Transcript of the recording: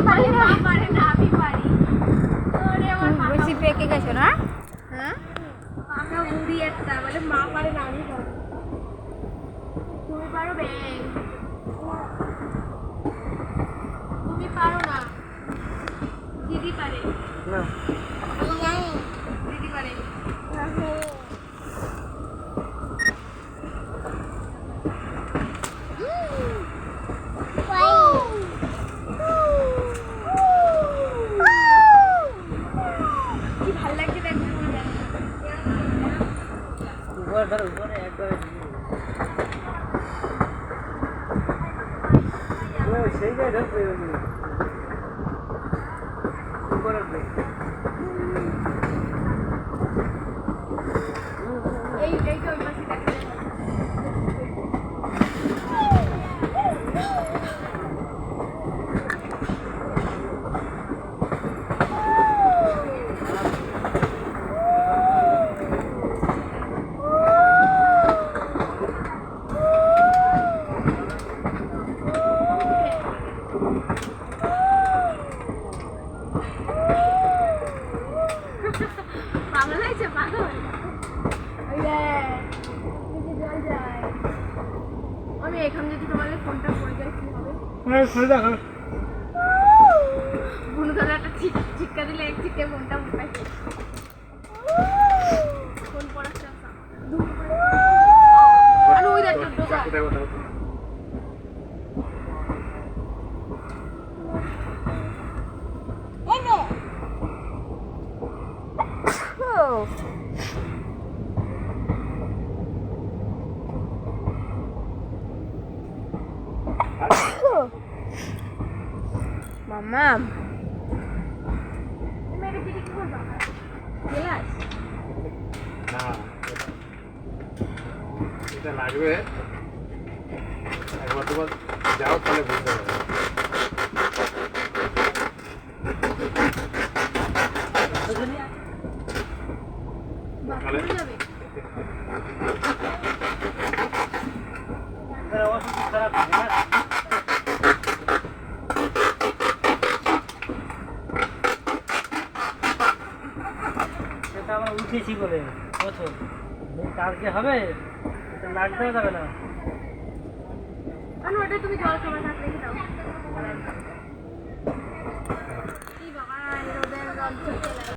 পারি না। পারে না, আমি পারি। ওরে আমার তুমি বেশি পেকে গেছো না? হ্যাঁ, পাকা বুড়ি একটা, বলে মা পারে না, আমি পারি। তুমি পারো ব্যাং। তুমি পারো না, দিদি পারে। না দিদি পারে। কি ভাল লাগছে দেখো তোমার ব্যাংটা। উপরে ধরো, উপরে একবারে সেই জায়গায় ঢুকবে উপরে উঠবে। এই তো ওই পাশে দেখা যায়। পাগল হয়েছে, পাগল। ওই দেখ, নিচে জল যায়। আমি এখানে যদি তোমাদের ফোনটা পড়ে যায় কি হবে? খুলে দেখো। বুনু দাদা একটা চিৎকার দিলে এক চিৎকে ফোনটা উঠায়। ফোন পড়ার চান্স আর ওই দেখ ডোকা। মাম্মা তুমি এটা দিদি কি করবা? গেলাস? না, এটা লাগবে। একবার দুবার যাও, তাহলে বুঝতে পারবে। বাহ, পড়ে যাবে। অবস্থা খারাপ না। সেটা আমরা উঠেছি বলে প্রথম, কালকে হবে এটা লাগতেও যাবে না। আর ওটা তুমি জল খাবার থাকলে রেখে দাও। এই বাবা, এই রোদের জল চলে